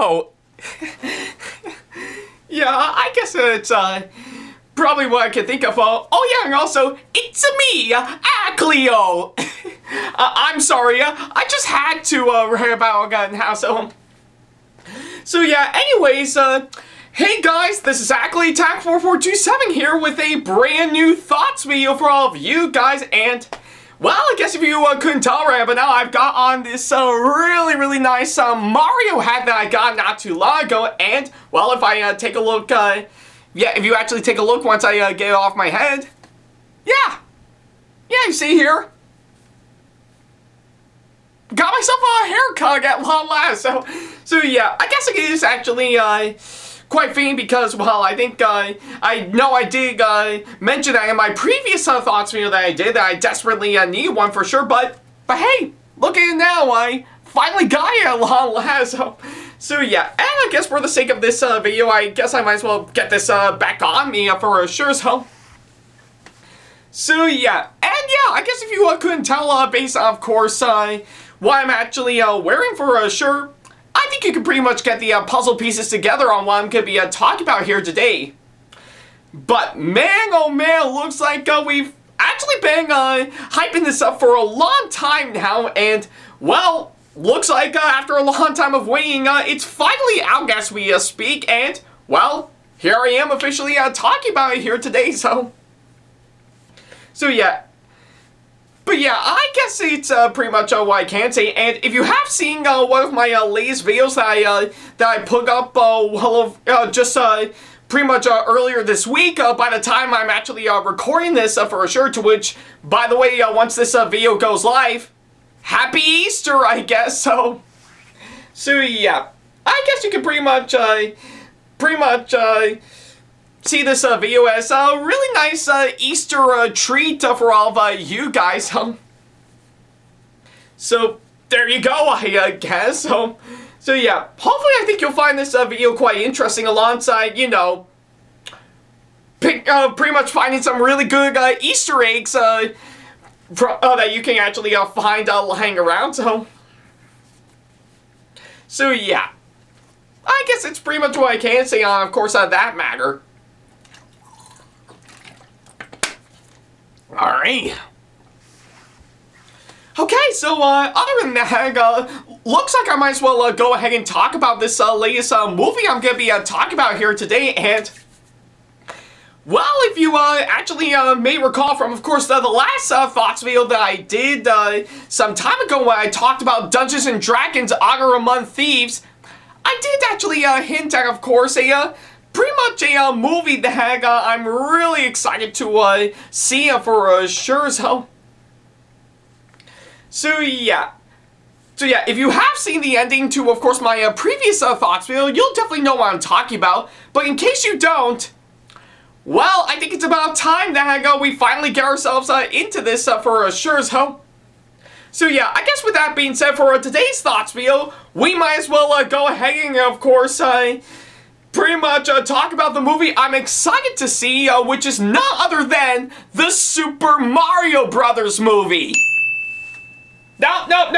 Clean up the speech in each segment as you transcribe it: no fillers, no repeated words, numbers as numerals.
Oh! Yeah, I guess it's, probably what I can think of. Oh yeah, and also, it's me, Ackley. I'm sorry, I just had to, write about now, so yeah, anyways, hey guys, this is Ackleyattack4427 here with a brand new thoughts video for all of you guys, and, well, I guess if you couldn't tell right, but now I've got on this really nice Mario hat that I got not too long ago, and, well, if I take a look, yeah, if you actually take a look once I get it off my head, yeah, you see here, got myself a haircut at long last, so yeah, I guess it is actually, quite fitting because, well, I think, I know I did, mention that in my previous thoughts video that I did, that I desperately, need one for sure, but hey, look at it now, I finally got it at long last, so yeah, and I guess for the sake of this, video, I guess I might as well get this, back on me, for sure, so yeah, and yeah, I guess if you, couldn't tell, based on, of course, what I'm actually, wearing for sure, I think you can pretty much get the puzzle pieces together on what I'm going to be talking about here today. But man, oh man, it looks like we've actually been hyping this up for a long time now, and well, looks like after a long time of waiting, it's finally out as we speak, and well, here I am officially talking about it here today, so yeah. But yeah, I guess it's pretty much what I can say, and if you have seen one of my latest videos that I put up, just pretty much earlier this week, by the time I'm actually recording this for sure, to which, by the way, once this video goes live, Happy Easter, I guess, so yeah, I guess you can pretty much see this video as a really nice Easter treat for all of you guys. So there you go, I guess. So yeah, hopefully I think you'll find this video quite interesting alongside, you know, pretty much finding some really good Easter eggs that you can actually find lying around. So yeah, I guess it's pretty much what I can say on, of course, that matter. Alright. Okay, so, other than that, looks like I might as well, go ahead and talk about this, latest, movie I'm gonna be, talking about here today, and, well, if you, actually, may recall from, of course, the last, thoughts video that I did, some time ago when I talked about Dungeons & Dragons Honor Among Thieves, I did actually, hint at, of course, pretty much a movie that I'm really excited to see for sure. So yeah, if you have seen the ending to, of course, my previous thoughts video, you'll definitely know what I'm talking about. But in case you don't, well, I think it's about time that we finally get ourselves into this for sure. So yeah, I guess with that being said, for today's thoughts video, we might as well go ahead and, of course, pretty much talk about the movie I'm excited to see, which is none other than the Super Mario Brothers movie. No, not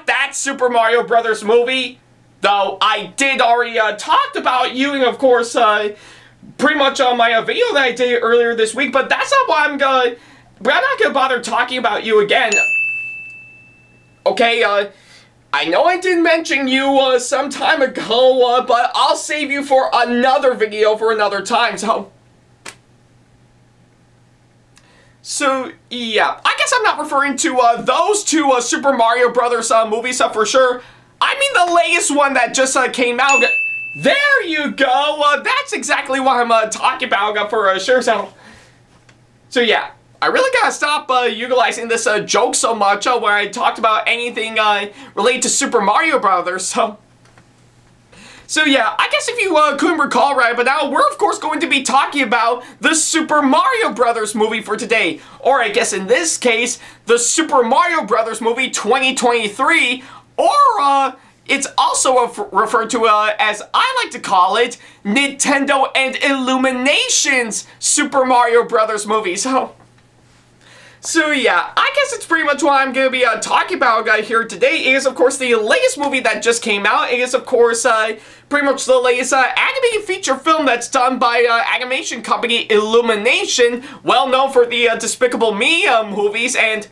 that Super Mario Brothers movie. Though I did already talked about using, of course, pretty much on my video that I did earlier this week, but that's not what I'm not gonna bother talking about you again. Okay, I know I did mention you some time ago, but I'll save you for another video for another time, so yeah, I guess I'm not referring to those two Super Mario Brothers movies for sure. I mean the latest one that just came out. There you go, that's exactly what I'm talking about for sure, so yeah. I really gotta stop utilizing this joke so much when I talked about anything related to Super Mario Brothers, so yeah, I guess if you couldn't recall right, but now we're of course going to be talking about the Super Mario Brothers movie for today, or I guess in this case, the Super Mario Brothers movie 2023, or it's also referred to as I like to call it, Nintendo and Illumination's Super Mario Brothers movie, So yeah, I guess it's pretty much what I'm going to be talking about here today is, of course, the latest movie that just came out. It is, of course, pretty much the latest animated feature film that's done by animation company Illumination, well known for the Despicable Me movies and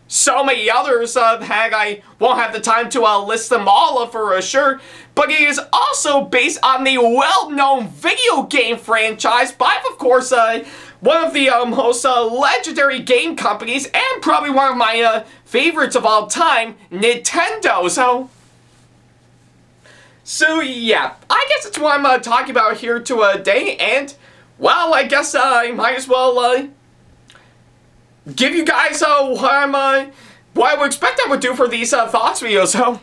so many others that I won't have the time to list them all for sure. But it is also based on the well-known video game franchise by, of course, one of the most legendary game companies and probably one of my favorites of all time, Nintendo. So yeah, I guess it's what I'm talking about here today, and well, I guess I might as well give you guys what I would expect I would do for these thoughts videos.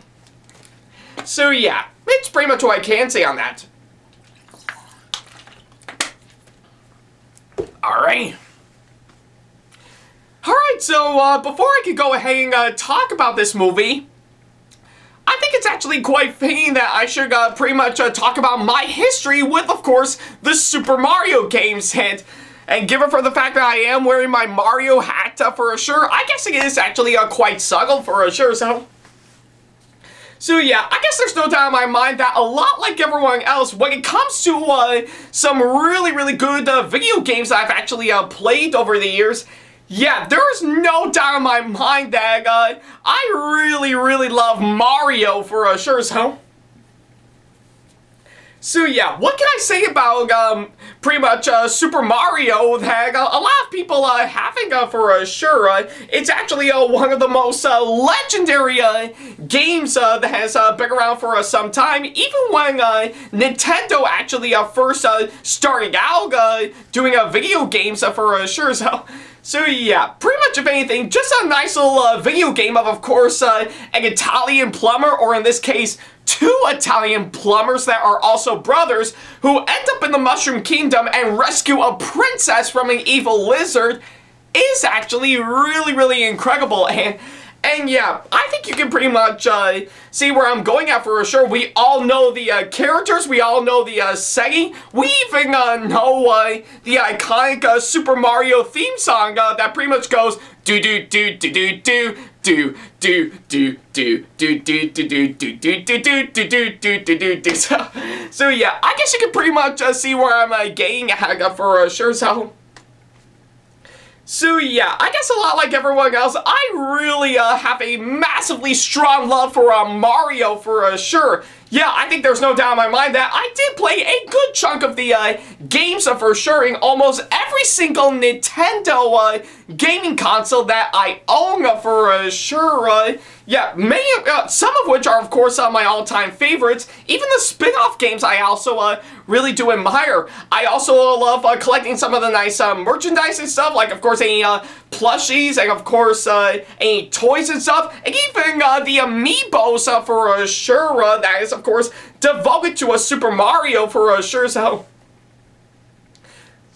So yeah, it's pretty much what I can say on that. Alright, so before I could go ahead and talk about this movie, I think it's actually quite fitting that I should pretty much talk about my history with, of course, the Super Mario games. And given for the fact that I am wearing my Mario hat for sure, I guess it is actually quite subtle for sure, So yeah, I guess there's no doubt in my mind that a lot like everyone else, when it comes to some really good video games that I've actually played over the years, yeah, there is no doubt in my mind that I really love Mario for sure, So yeah, what can I say about pretty much Super Mario that a lot of people having for sure? It's actually one of the most legendary games that has been around for some time. Even when Nintendo actually first started out doing video games for sure. So yeah, pretty much if anything, just a nice little video game of course, an Italian plumber, or in this case, two Italian plumbers that are also brothers who end up in the Mushroom Kingdom and rescue a princess from an evil lizard is actually really incredible. And yeah, I think you can pretty much see where I'm going at for sure. We all know the characters, we all know the setting, we even know the iconic Super Mario theme song that pretty much goes do do do do do do do do do do do do do do do do do do do. So yeah, I guess you can pretty much see where I'm getting at for sure. So yeah, I guess a lot like everyone else, I really have a massively strong love for Mario for sure. Yeah, I think there's no doubt in my mind that I did play a good chunk of the games for sure in almost every single Nintendo gaming console that I own for sure. Yeah, some of which are of course my all-time favorites. Even the spin-off games I also really do admire. I also love collecting some of the nice merchandise and stuff, like of course any plushies and of course any toys and stuff, and even the amiibos for sure. That is of course devoted to a Super Mario for sure. So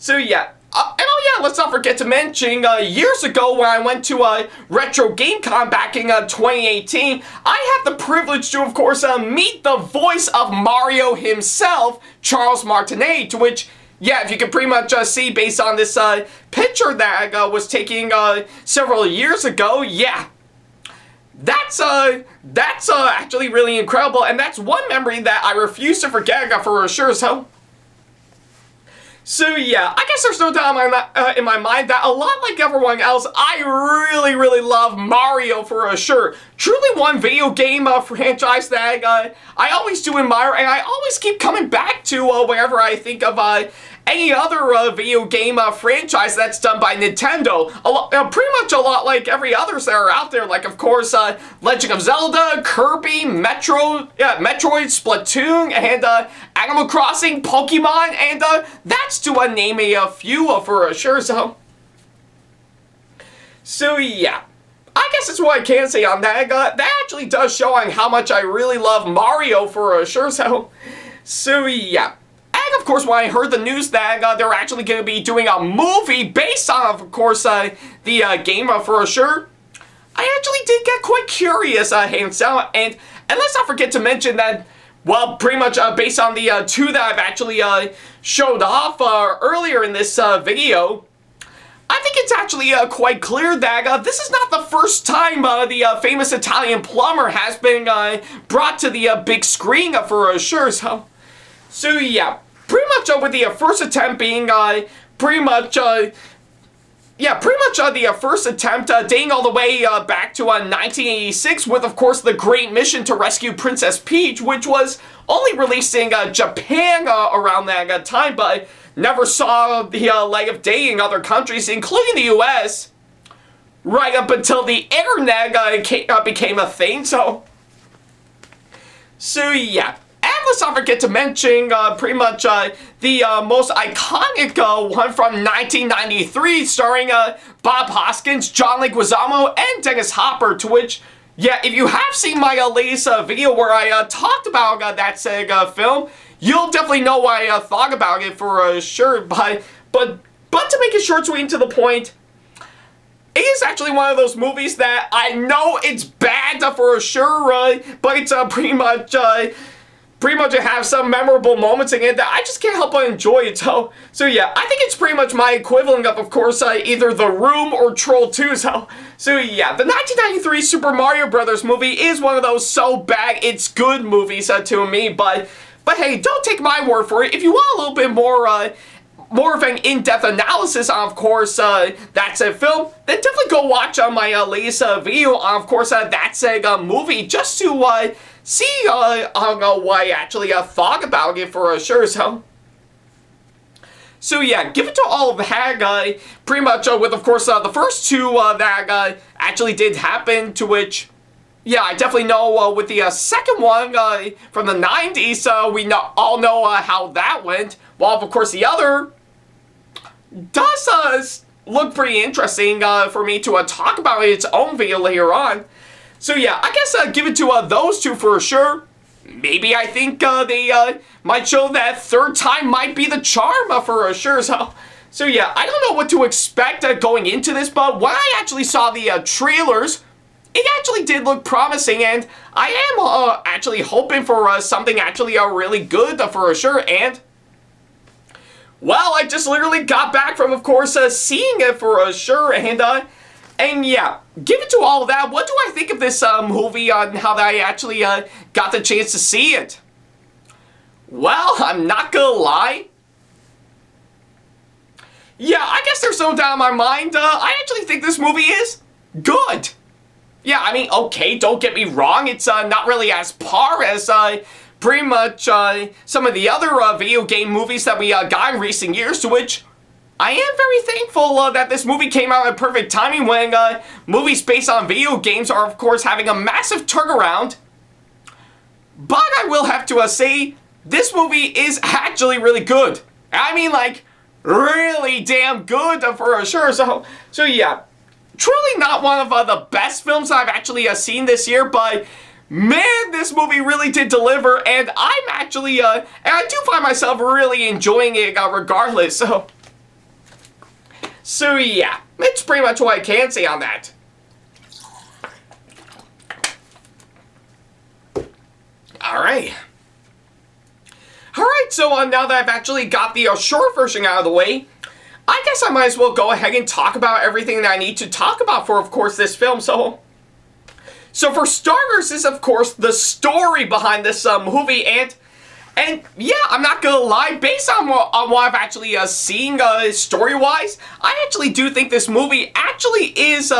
yeah. And oh yeah, let's not forget to mention, years ago when I went to Retro Game Con back in 2018, I had the privilege to, of course, meet the voice of Mario himself, Charles Martinet, to which, yeah, if you can pretty much see based on this picture that was taken several years ago, yeah. That's actually really incredible, and that's one memory that I refuse to forget for sure, So yeah, I guess there's no doubt in my mind that a lot like everyone else, I really love Mario for sure. Truly one video game franchise that I always do admire, and I always keep coming back to whenever I think of any other video game franchise that's done by Nintendo. Pretty much a lot like every others that are out there, like of course Legend of Zelda, Kirby, Metroid, Splatoon, and Animal Crossing, Pokemon, and that's to name a few for sure. So yeah, I guess that's what I can say on that. That actually does show on how much I really love Mario for sure. So yeah. And of course, when I heard the news that they're actually going to be doing a movie based on, of course, the game for sure, I actually did get quite curious, hands down. And let's not forget to mention that, well, pretty much based on the two that I've actually showed off earlier in this video, I think it's actually quite clear that this is not the first time the famous Italian plumber has been brought to the big screen for sure. So yeah, pretty much with the first attempt being pretty much the first attempt dating all the way back to 1986 with, of course, the Great Mission to Rescue Princess Peach, which was only released in Japan around that time, but never saw the light of day in other countries, including the US, right up until the internet became a thing. So yeah. And let's not forget to mention pretty much the most iconic one from 1993, starring Bob Hoskins, John Leguizamo, and Dennis Hopper, to which, yeah, if you have seen my latest video where I talked about that film, you'll definitely know what I thought about it for sure. But to make it short, sweet, and to the point, it is actually one of those movies that I know it's bad for sure, but it's pretty much it has some memorable moments in it that I just can't help but enjoy it. So yeah, I think it's pretty much my equivalent of course, either The Room or Troll 2. So yeah, the 1993 Super Mario Brothers movie is one of those so bad it's good movies to me, but hey, don't take my word for it. If you want a little bit more of an in-depth analysis on, of course, That Said Film, then definitely go watch my latest video on, of course, That Said Movie, just to see what I actually thought about it for sure. So yeah, give it to all of that, pretty much with, of course, the first two that actually did happen, to which, yeah, I definitely know with the second one from the 90s, we all know how that went, while, of course, the other does look pretty interesting for me to talk about in its own video later on. So yeah, I guess give it to those two for sure. Maybe I think they might show that third time might be the charm for sure. So yeah, I don't know what to expect going into this, but when I actually saw the trailers, it actually did look promising, and I am actually hoping for something actually really good for sure. And well, I just literally got back from, of course, seeing it for sure, and yeah, give it to all of that. What do I think of this movie on how that I actually got the chance to see it? Well, I'm not gonna lie. Yeah, I guess there's no doubt in my mind. I actually think this movie is good. Yeah, I mean, okay, don't get me wrong. It's not really as par as pretty much some of the other video game movies that we got in recent years, to which I am very thankful that this movie came out at perfect timing when movies based on video games are, of course, having a massive turnaround. But I will have to say, this movie is actually really good. I mean, like, really damn good for sure. So yeah, truly not one of the best films I've actually seen this year, but man, this movie really did deliver, and I'm actually, and I do find myself really enjoying it regardless. So yeah, it's pretty much what I can say on that. Alright, so now that I've actually got the short version out of the way, I guess I might as well go ahead and talk about everything that I need to talk about for, of course, this film. So for starters is, of course, the story behind this movie, and yeah, I'm not gonna lie, based on what I've actually seen story-wise, I actually do think this movie actually is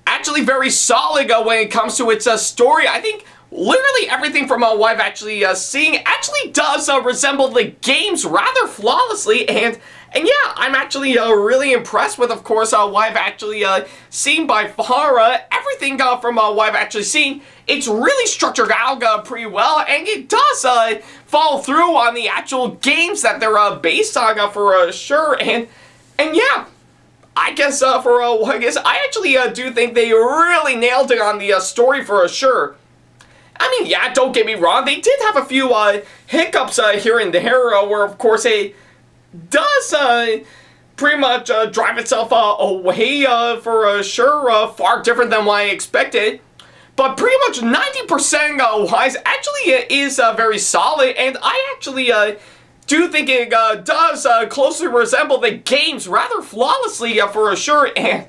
actually very solid when it comes to its story. I think literally everything from what I've actually seen actually does resemble the games rather flawlessly, and yeah, I'm actually really impressed with, of course, what I've actually seen by far. Everything from what I've actually seen, it's really structured out pretty well, and it does follow through on the actual games that they're based on for sure. And yeah, I guess for I guess I actually do think they really nailed it on the story for sure. I mean, yeah, don't get me wrong, they did have a few hiccups here and there, where, of course, it does pretty much drive itself away for sure, far different than what I expected. But pretty much 90% wise actually is very solid, and I actually do think it does closely resemble the games rather flawlessly for sure. And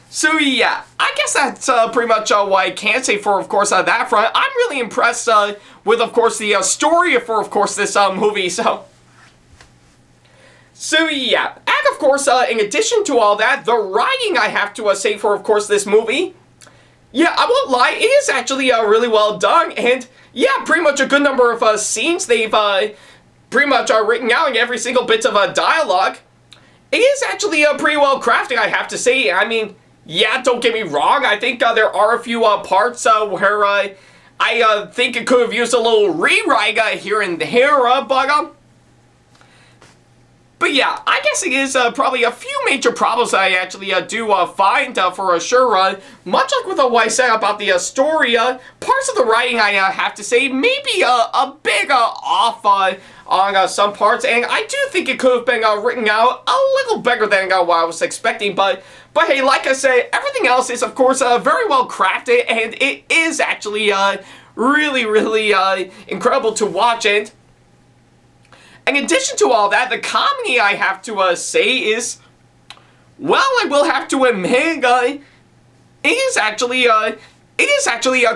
so yeah, I guess that's pretty much what I can say for, of course, that front. I'm really impressed with, of course, the story for, of course, this movie. So yeah, and of course, in addition to all that, the writing, I have to say for, of course, this movie, yeah, I won't lie, it is actually really well done. And yeah, pretty much a good number of scenes they've pretty much written out in every single bit of dialogue. It is actually pretty well crafted, I have to say. I mean, yeah, don't get me wrong, I think there are a few parts where I think it could have used a little rewrite here and there, but yeah, I guess it is probably a few major problems that I actually do find for sure. Much like with what I said about the story, parts of the writing, I have to say, maybe a bit off on some parts, and I do think it could have been written out a little better than what I was expecting, but hey, like I said, everything else is, of course, very well crafted, and it is actually really, really incredible to watch. And in addition to all that, the comedy, I have to say, is, well, I will have to admit, it is actually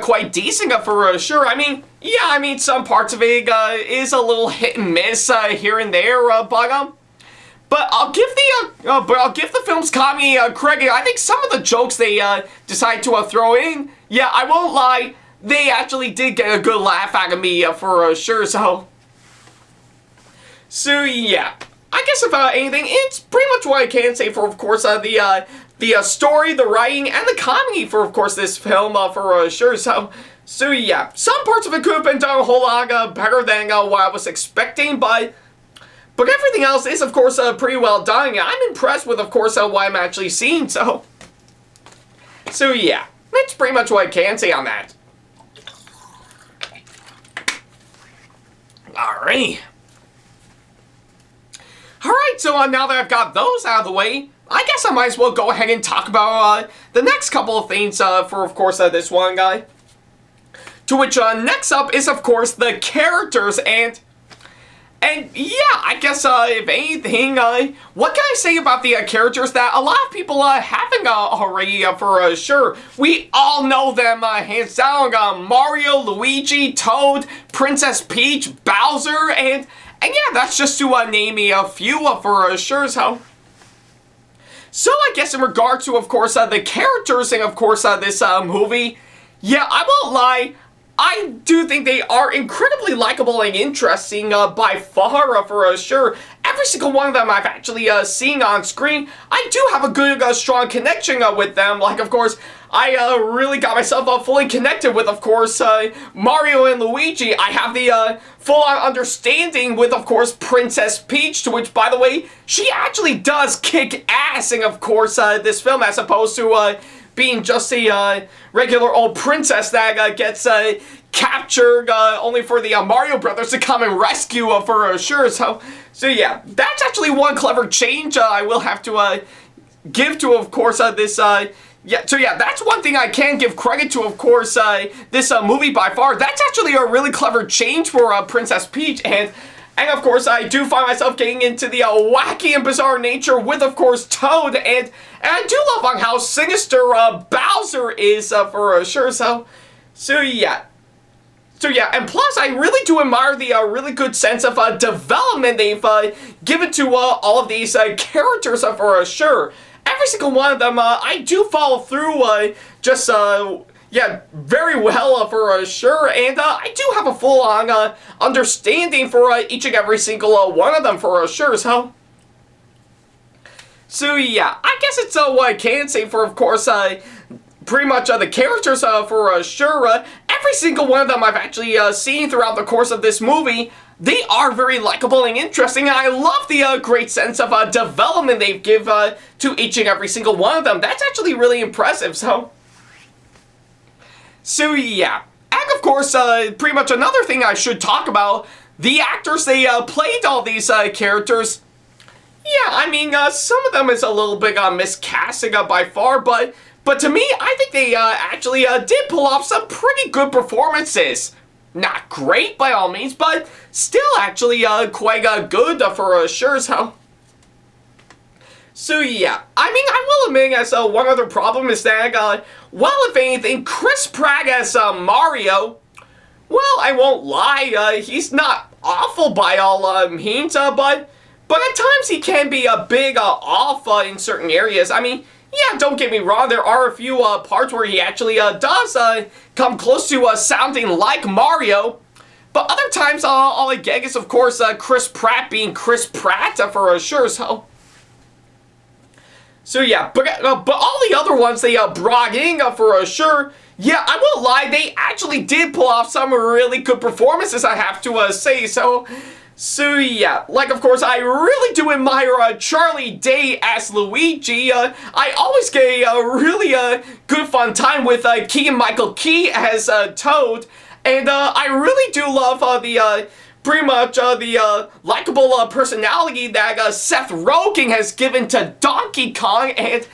quite decent for sure. I mean, yeah, I mean, some parts of it is a little hit and miss here and there, but I'll give the film's comedy credit. I think some of the jokes they decide to throw in, yeah, I won't lie, they actually did get a good laugh out of me for sure. So yeah, I guess if anything, it's pretty much what I can say for, of course, the story, the writing, and the comedy for, of course, this film for sure. So yeah, some parts of it could have been done a whole lot better than what I was expecting, but everything else is, of course, pretty well done. I'm impressed with, of course, what I'm actually seeing. So yeah, that's pretty much what I can say on that. Alright. Alright, so now that I've got those out of the way, I guess I might as well go ahead and talk about the next couple of things for, of course, this one guy. To which next up is, of course, the characters, and yeah, I guess if anything, what can I say about the characters that a lot of people haven't already for sure? We all know them hands down: Mario, Luigi, Toad, Princess Peach, Bowser, and yeah, that's just to name a few for sure. So I guess in regard to, of course, the characters and, of course, this movie, yeah, I won't lie, I do think they are incredibly likable and interesting by far for sure. Every single one of them I've actually seen on screen, I do have a good, strong connection with them. Like, of course, I really got myself fully connected with, of course, Mario and Luigi. I have the full-on understanding with, of course, Princess Peach, to which, by the way, she actually does kick ass in, of course, this film, as opposed to being just a regular old princess that gets captured only for the Mario Brothers to come and rescue for sure. So yeah, that's actually one clever change I will have to give to, of course, this yeah, so yeah, that's one thing I can give credit to, of course, this movie by far. That's actually a really clever change for Princess Peach, and of course, I do find myself getting into the wacky and bizarre nature with, of course, Toad, and I do love on how sinister Bowser is for sure. So yeah. And plus, I really do admire the really good sense of development they've given to all of these characters for sure. Every single one of them, I do follow through just yeah, very well for sure, and I do have a full-on understanding for each and every single one of them for sure. So yeah, I guess it's what I can say for, of course, pretty much the characters for sure. Every single one of them I've actually seen throughout the course of this movie. They are very likable and interesting, and I love the great sense of development they've give to each and every single one of them. That's actually really impressive. So yeah, and of course, pretty much another thing I should talk about, the actors they played all these characters. Yeah, I mean, some of them is a little bit miscasting by far, but to me, I think they actually did pull off some pretty good performances. not great by all means, but still actually quite good for sure. So yeah, I mean, I will admit as one other problem is that, well, if anything, Chris Pratt as Mario, well, I won't lie, he's not awful by all means, but at times he can be a big off in certain areas. I mean, yeah, don't get me wrong, there are a few parts where he actually does come close to sounding like Mario, but other times all I get is, of course, Chris Pratt being Chris Pratt for sure, So yeah, but all the other ones they brought in for sure, yeah, I won't lie, they actually did pull off some really good performances, I have to say, so yeah, like of course I really do admire Charlie Day as Luigi. I always get a really good fun time with Keegan-Michael Key as Toad, and I really do love the pretty much the likable personality that Seth Rogen has given to Donkey Kong, and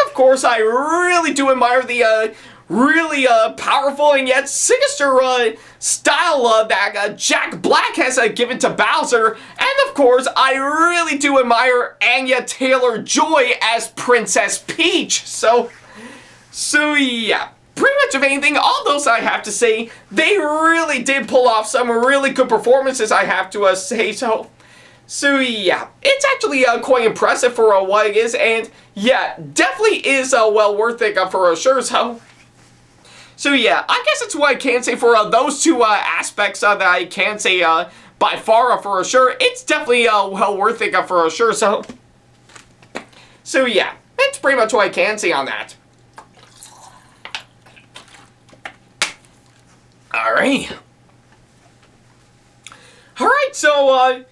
of course I really do admire the really powerful and yet sinister style that Jack Black has given to Bowser, and of course I really do admire Anya Taylor-Joy as Princess Peach. So yeah, pretty much of anything, all those I have to say, they really did pull off some really good performances, I have to say. So yeah, it's actually quite impressive for what it is, and yeah, definitely is well worth it for sure. So yeah, I guess that's what I can say for those two aspects that I can say by far for sure. It's definitely well worth it for sure. So yeah, that's pretty much what I can say on that. Alright, so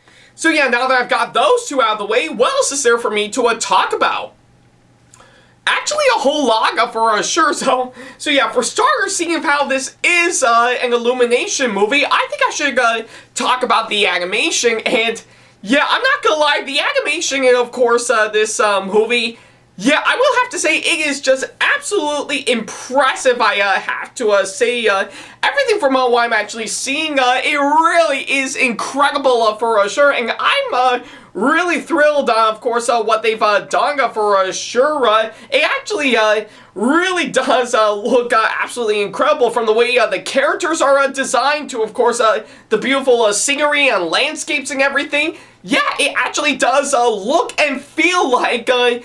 yeah, now that I've got those two out of the way, what else is there for me to talk about? Actually, a whole lot for sure. So yeah, for starters, seeing of how this is an Illumination movie, I think I should talk about the animation. And yeah, I'm not gonna lie, the animation in, of course, this movie, yeah, I will have to say it is just absolutely impressive. I have to say, everything from what I'm actually seeing, it really is incredible for sure. And I'm really thrilled, of course, what they've done for sure. It actually really does look absolutely incredible, from the way the characters are designed to, of course, the beautiful scenery and landscapes and everything. Yeah, it actually does look and feel like an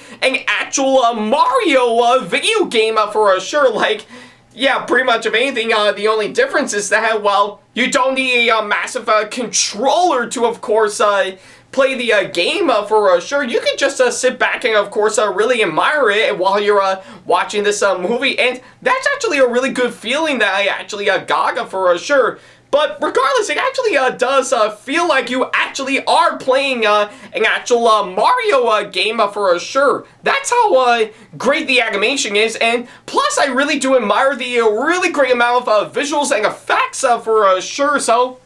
actual Mario video game for sure. Like, yeah, pretty much of anything, the only difference is that, well, you don't need a massive controller to, of course, play the game for sure. You can just sit back and, of course, really admire it while you're watching this movie, and that's actually a really good feeling that I actually got for sure. But regardless, it actually does feel like you actually are playing an actual Mario game for sure. That's how great the animation is, and plus I really do admire the really great amount of visuals and effects for sure. So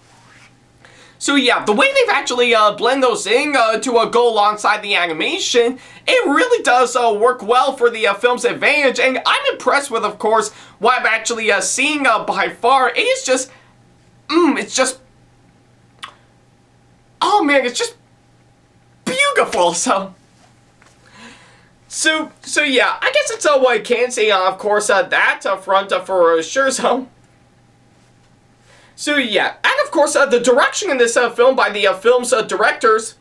yeah, the way they've actually blend those in to go alongside the animation, it really does work well for the film's advantage, and I'm impressed with, of course, what I'm actually seeing by far. It is just, it's just, oh man, it's just beautiful. So yeah, I guess that's what I can say, of course, that front for sure. So yeah, and of course, the direction in this film by the film's directors,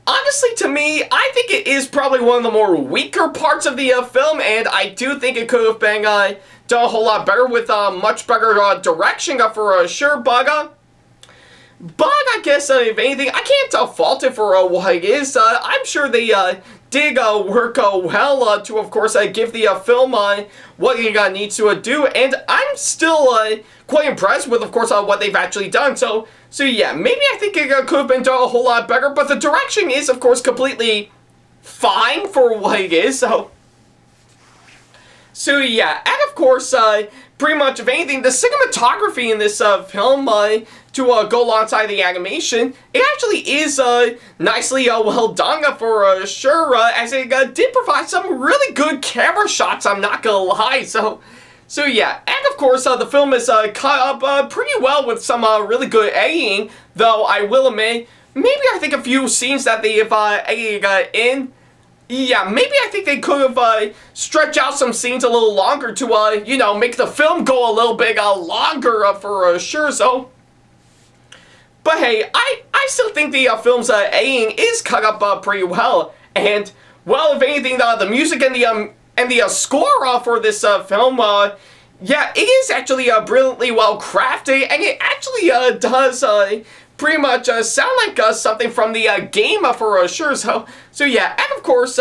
honestly, to me, I think it is probably one of the more weaker parts of the film, and I do think it could have been done a whole lot better with much better direction for sure. But I guess, if anything, I can't fault it for what it is. I'm sure they did work well to, of course, give the film what it needs to do, and I'm still quite impressed with, of course, what they've actually done. So yeah, maybe I think it could have been done a whole lot better, but the direction is, of course, completely fine for what it is. So yeah, and of course, pretty much of anything, the cinematography in this film, to go alongside the animation, it actually is nicely well done for sure, as it did provide some really good camera shots, I'm not gonna lie. So So yeah, and of course, the film is cut up pretty well with some really good editing, though I will admit, maybe I think a few scenes that they have edited in, yeah, maybe I think they could have stretched out some scenes a little longer to, you know, make the film go a little bit longer for sure, so. But hey, I still think the film's editing is cut up pretty well, and, well, if anything, the music and the score for this film, yeah, it is actually brilliantly well crafted, and it actually does pretty much sound like something from the game for sure. So yeah, and of course,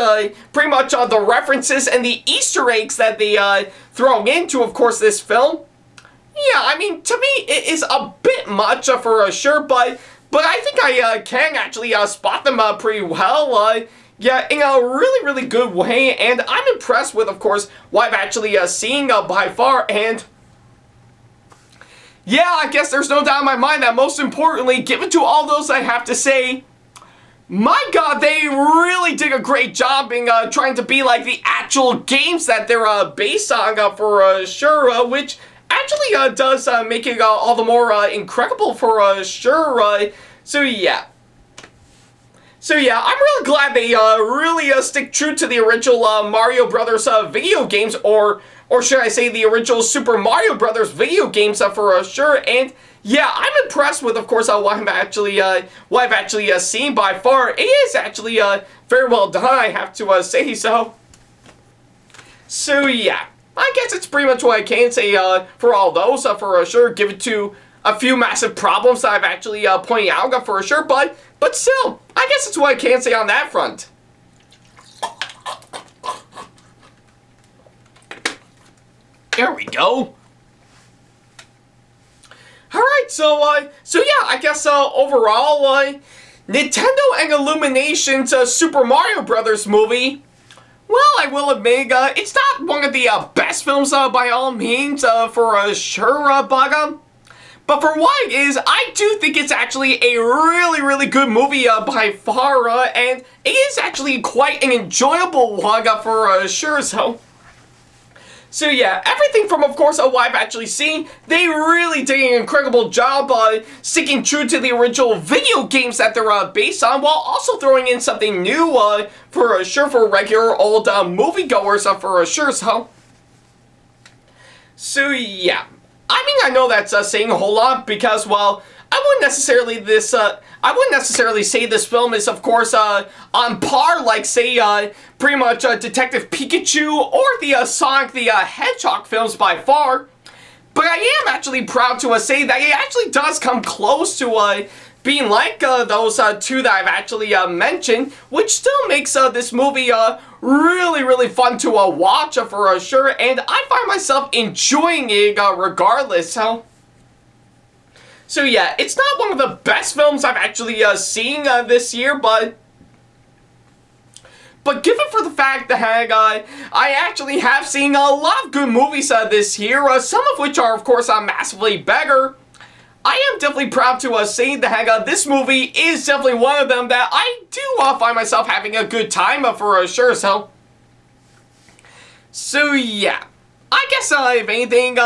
pretty much the references and the Easter eggs that they throw into, of course, this film. Yeah, I mean, to me, it is a bit much for sure, but I think I can actually spot them pretty well. Yeah, in a really good way, and I'm impressed with, of course, what I've actually seen by far, and yeah, I guess there's no doubt in my mind that most importantly, given to all those I have to say, my god, they really did a great job in trying to be like the actual games that they're based on for sure, which actually does make it all the more incredible for sure. So yeah, I'm really glad they really stick true to the original Mario Brothers video games, or should I say the original Super Mario Brothers video games for sure. And yeah, I'm impressed with, of course, what I've actually seen by far. It is actually very well done, I have to say so. So yeah, I guess it's pretty much what I can say for all those for sure. Give it to a few massive problems that I've actually pointed out for sure, but still, I guess that's what I can say on that front. There we go. Alright, so yeah, I guess overall, Nintendo and Illumination's Super Mario Brothers movie, well, I will admit, it's not one of the best films by all means for sure, but for what it is, I do think it's actually a really good movie by far, and it is actually quite an enjoyable one for sure, So yeah, everything from, of course, what I've actually seen, they really did an incredible job sticking true to the original video games that they're based on, while also throwing in something new for sure for regular old moviegoers for sure, So yeah. I mean, I know that's saying a whole lot because, well, I wouldn't necessarily say this film is, of course, on par, like, say, pretty much Detective Pikachu or the Sonic the Hedgehog films by far. But I am actually proud to say that it actually does come close to being like those two that I've actually mentioned, which still makes this movie really fun to watch for sure, and I find myself enjoying it regardless. So yeah, it's not one of the best films I've actually seen this year, but given for the fact that I actually have seen a lot of good movies this year, some of which are, of course, massively better, I am definitely proud to say that this movie is definitely one of them that I do find myself having a good time for sure, So yeah, I guess if anything,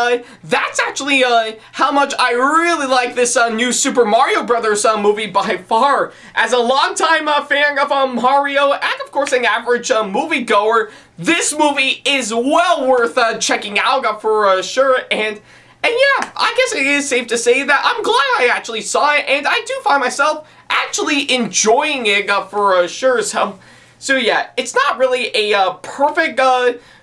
that's actually how much I really like this new Super Mario Brothers movie by far. As a longtime fan of Mario, and of course an average moviegoer, this movie is well worth checking out for sure, and yeah, I guess it is safe to say that I'm glad I actually saw it, and I do find myself actually enjoying it for sure. So yeah, it's not really a perfect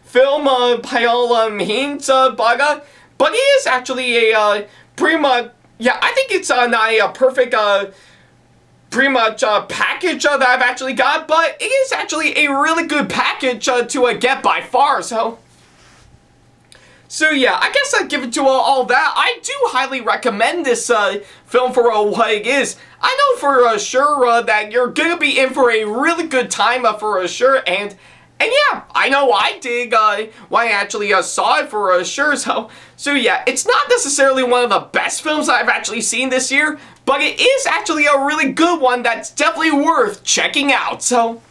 film by all means, but it is actually a pretty much, yeah, I think it's not a perfect pretty much package that I've actually got, but it is actually a really good package to get by far, So yeah, I guess I'd give it to all that. I do highly recommend this film for what it is. I know for sure that you're gonna be in for a really good time for sure, and yeah, I know I did when I actually saw it for sure. So yeah, it's not necessarily one of the best films I've actually seen this year, but it is actually a really good one that's definitely worth checking out. So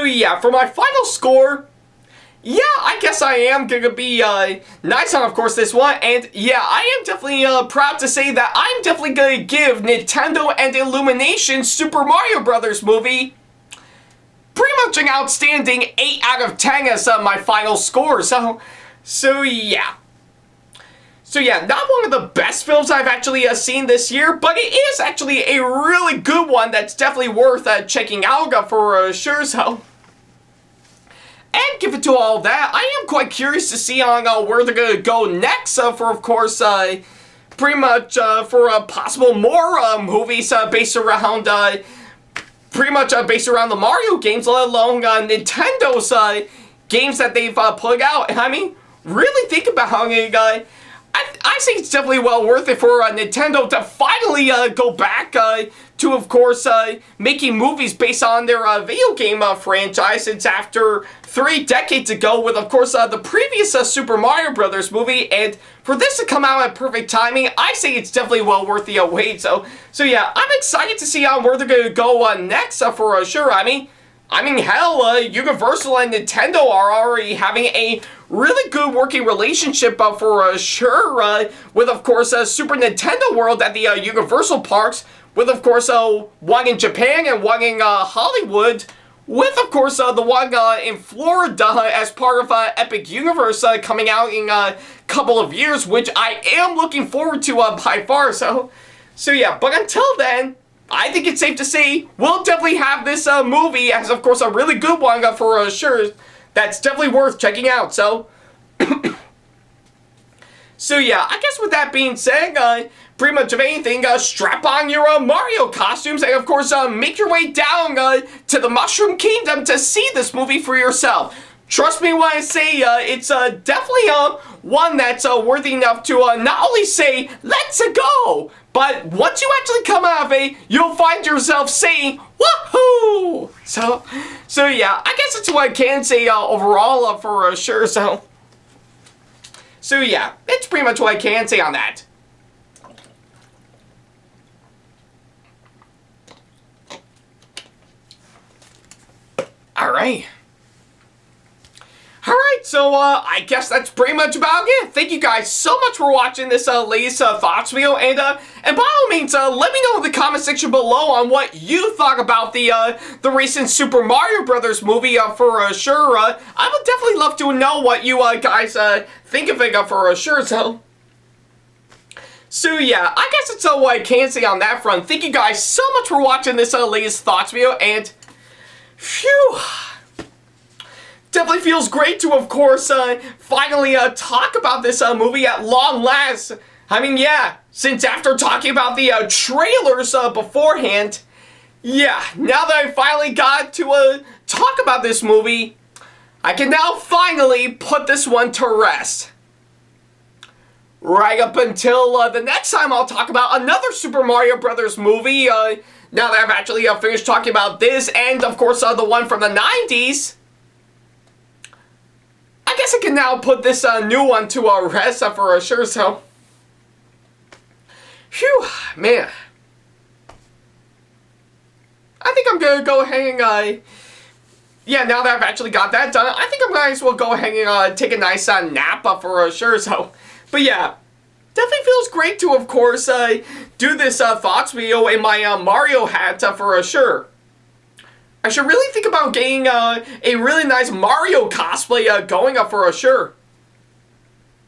yeah, for my final score, yeah, I guess I am gonna be nice on, of course, this one. And yeah, I am definitely proud to say that I'm definitely gonna give Nintendo and Illumination Super Mario Brothers movie pretty much an outstanding 8 out of 10 as my final score. So yeah. So yeah, not one of the best films I've actually seen this year, but it is actually a really good one that's definitely worth checking out for sure. So, and given to all that, I am quite curious to see on where they're gonna go next for, of course, pretty much for possible more movies based around based around the Mario games, let alone Nintendo's games that they've put out. And I mean, really think about it, I think it's definitely well worth it for Nintendo to finally go back to, of course, making movies based on their video game franchise. Since after 3 decades ago with, of course, the previous Super Mario Brothers movie, and for this to come out at perfect timing, I say it's definitely well worth the wait. So yeah, I'm excited to see where they're going to go next for sure. I mean, hell, Universal and Nintendo are already having a really good working relationship for sure, with, of course, Super Nintendo World at the Universal Parks, with, of course, one in Japan and one in Hollywood, with, of course, the one in Florida as part of Epic Universe coming out in a couple of years, which I am looking forward to by far. So yeah, but until then, I think it's safe to say we'll definitely have this movie as, of course, a really good one for sure. That's definitely worth checking out. So, yeah, I guess with that being said, pretty much of anything, strap on your Mario costumes and, of course, make your way down to the Mushroom Kingdom to see this movie for yourself. Trust me when I say it's definitely one that's worthy enough to not only say, let's go, but once you actually come out of it, you'll find yourself saying, woohoo! So yeah, I guess that's what I can say overall for sure. So yeah, it's pretty much what I can say on that. Alright. Alright, so I guess that's pretty much about it. Thank you guys so much for watching this latest thoughts video, and by all means, let me know in the comment section below on what you thought about the recent Super Mario Brothers movie for sure. I would definitely love to know what you guys think of it for sure. So yeah, I guess that's all I can say on that front. Thank you guys so much for watching this latest thoughts video, and phew. Definitely feels great to, of course, finally talk about this movie at long last. I mean, yeah, since after talking about the trailers beforehand, yeah, now that I finally got to talk about this movie, I can now finally put this one to rest. Right up until the next time I'll talk about another Super Mario Brothers movie, now that I've actually finished talking about this, and, of course, the one from the 90s. I guess I can now put this new one to rest for sure. So, phew, man. I think I'm gonna go ahead and yeah, now that I've actually got that done, I think I might as well go ahead and take a nice nap for sure. So, but yeah, definitely feels great to, of course, do this thoughts video in my Mario hat for sure. I should really think about getting a really nice Mario cosplay going for sure.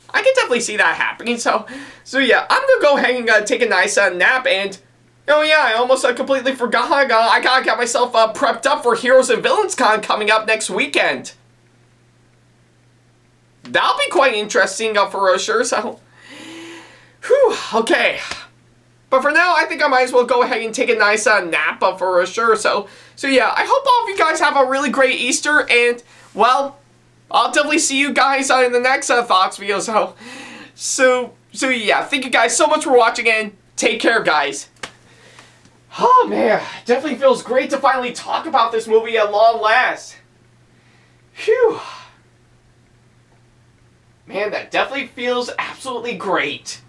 I can definitely see that happening. So yeah, I'm gonna go ahead and take a nice nap. And oh yeah, I almost completely forgot. I gotta get myself prepped up for Heroes and Villains Con coming up next weekend. That'll be quite interesting for sure. So, whew, okay. But for now, I think I might as well go ahead and take a nice nap for sure. So yeah, I hope all of you guys have a really great Easter, and, well, I'll definitely see you guys in the next thoughts video. So yeah, thank you guys so much for watching, and take care, guys. Oh, man, definitely feels great to finally talk about this movie at long last. Phew. Man, that definitely feels absolutely great.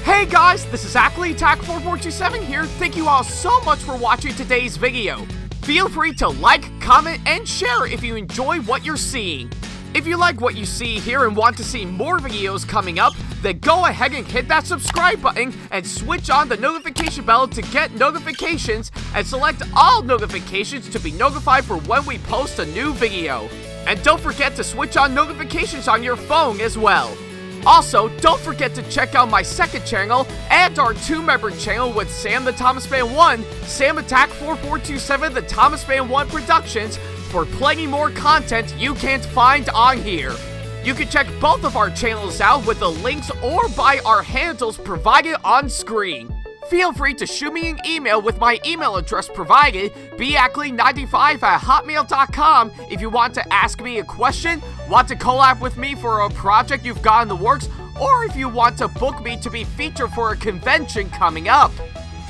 Hey guys, this is Ackleyattack4427 here. Thank you all so much for watching today's video. Feel free to like, comment, and share if you enjoy what you're seeing. If you like what you see here and want to see more videos coming up, then go ahead and hit that subscribe button and switch on the notification bell to get notifications and select all notifications to be notified for when we post a new video. And don't forget to switch on notifications on your phone as well. Also, don't forget to check out my second channel and our 2-member channel with SamAttack4427's, SamAttack4427TheThomasFan1 Productions for plenty more content you can't find on here. You can check both of our channels out with the links or by our handles provided on screen. Feel free to shoot me an email with my email address provided, Ackleyattack4427's@hotmail.com, if you want to ask me a question, want to collab with me for a project you've got in the works, or if you want to book me to be featured for a convention coming up.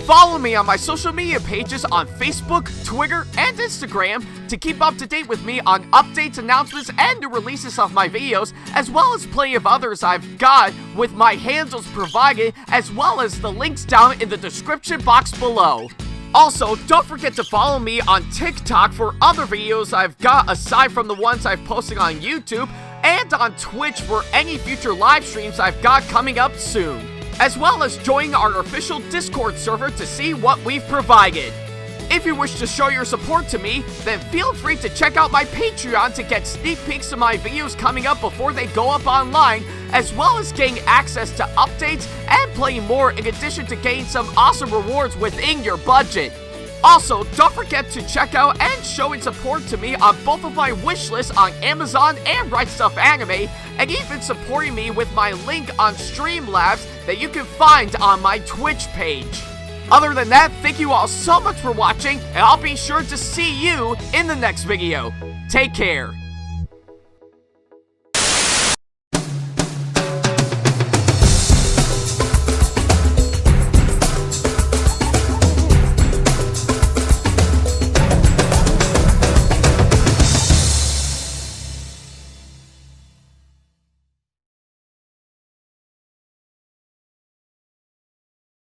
Follow me on my social media pages on Facebook, Twitter, and Instagram to keep up to date with me on updates, announcements, and the releases of my videos, as well as plenty of others I've got with my handles provided, as well as the links down in the description box below. Also, don't forget to follow me on TikTok for other videos I've got aside from the ones I've posted on YouTube, and on Twitch for any future live streams I've got coming up soon, as well as join our official Discord server to see what we've provided. If you wish to show your support to me, then feel free to check out my Patreon to get sneak peeks of my videos coming up before they go up online, as well as getting access to updates and playing more in addition to getting some awesome rewards within your budget. Also, don't forget to check out and showing support to me on both of my wish lists on Amazon and Right Stuff Anime, and even supporting me with my link on Streamlabs that you can find on my Twitch page. Other than that, thank you all so much for watching, and I'll be sure to see you in the next video. Take care.